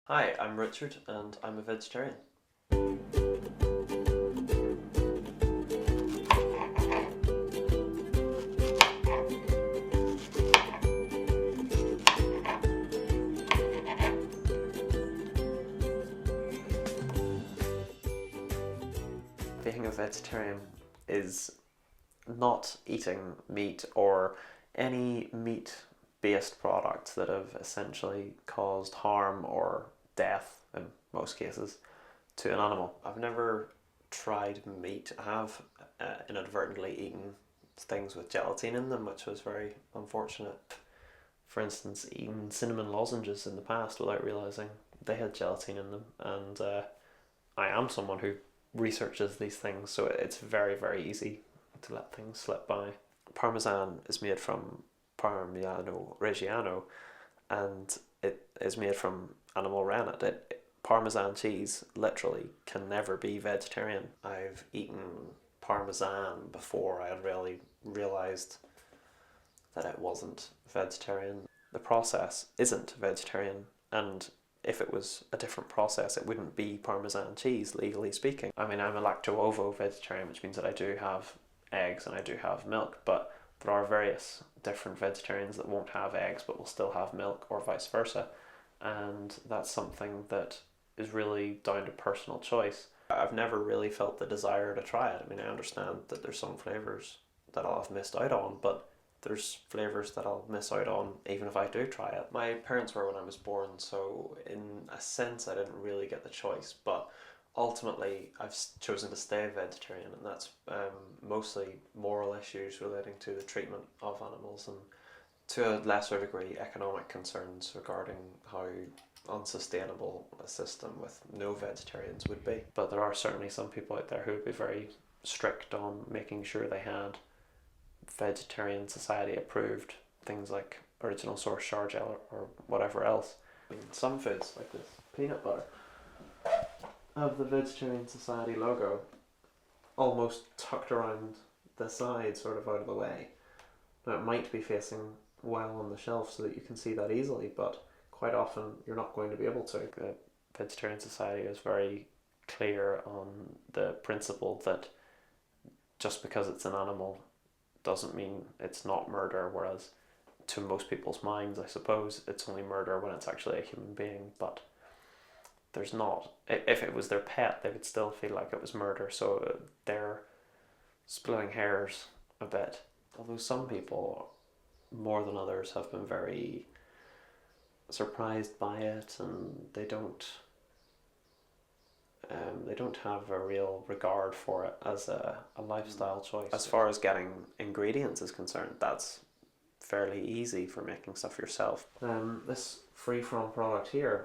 Hi, I'm Richard and I'm a vegetarian. Being a vegetarian is not eating meat or any meat based products that have essentially caused harm or death in most cases to an animal. I've never tried meat. I have inadvertently eaten things with gelatin in them, which was very unfortunate. For instance, eaten cinnamon lozenges in the past without realizing they had gelatin in them, and I am someone who researches these things, so it's very, very easy to let things slip by. Parmesan is made from Parmigiano Reggiano, and it is made from animal rennet. Parmesan cheese literally can never be vegetarian. I've eaten parmesan before I had really realised that it wasn't vegetarian. The process isn't vegetarian, and if it was a different process, it wouldn't be Parmesan cheese, legally speaking. I mean, I'm a lacto-ovo vegetarian, which means that I do have eggs and I do have milk, but there are various different vegetarians that won't have eggs but will still have milk, or vice versa, and that's something that is really down to personal choice. I've never really felt the desire to try it. I mean, I understand that there's some flavours that I'll have missed out on, but there's flavours that I'll miss out on even if I do try it. My parents were when I was born, so in a sense I didn't really get the choice, but ultimately I've chosen to stay vegetarian, and that's mostly moral issues relating to the treatment of animals, and to a lesser degree economic concerns regarding how unsustainable a system with no vegetarians would be. But there are certainly some people out there who would be very strict on making sure they had vegetarian society approved things like original source Shargel or whatever else. I mean, some foods like this peanut butter have the Vegetarian Society logo almost tucked around the side, sort of out of the way. Now, it might be facing well on the shelf so that you can see that easily, but quite often you're not going to be able to. The Vegetarian Society is very clear on the principle that just because it's an animal doesn't mean it's not murder, whereas to most people's minds, I suppose, it's only murder when it's actually a human being, but there's not. If it was their pet, they would still feel like it was murder, so they're splitting hairs a bit. Although some people, more than others, have been very surprised by it, and they don't have a real regard for it as a lifestyle choice. As far as getting ingredients is concerned, that's fairly easy for making stuff yourself. This free from product here,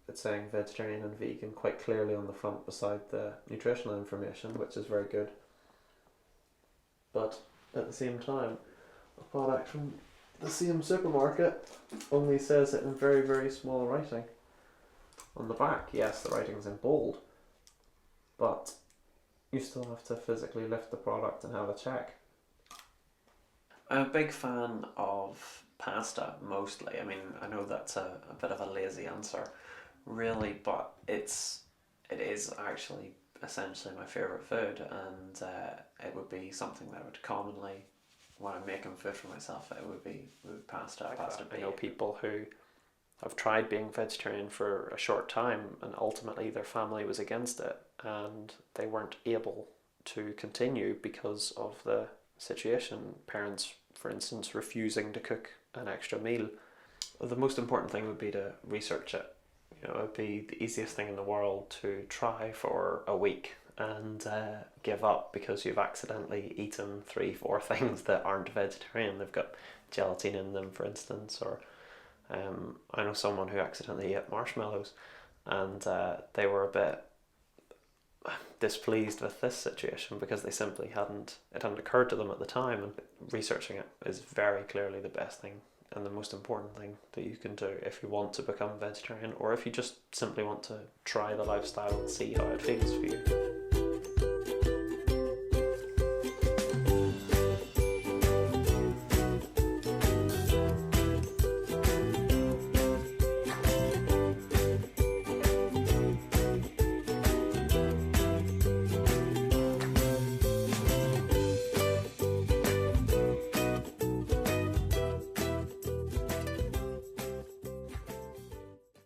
it's saying vegetarian and vegan quite clearly on the front beside the nutritional information, which is very good. But at the same time, a product from the same supermarket only says it in very, very small writing. On the back, yes, the writing's in bold, but you still have to physically lift the product and have a check. I'm a big fan of pasta, mostly. I mean, I know that's a bit of a lazy answer, really, but it is actually essentially my favourite food, and it would be something that I would commonly, when I'm making food for myself, it would be pasta. I know people who have tried being vegetarian for a short time, and ultimately their family was against it, and they weren't able to continue because of the situation. Parents, for instance, refusing to cook an extra meal. The most important thing would be to research it. It would be the easiest thing in the world to try for a week and give up because you've accidentally eaten 3-4 things that aren't vegetarian. They've got gelatin in them, for instance, or I know someone who accidentally ate marshmallows, and they were a bit displeased with this situation because it hadn't occurred to them at the time, and researching it is very clearly the best thing and the most important thing that you can do if you want to become vegetarian, or if you just simply want to try the lifestyle and see how it feels for you.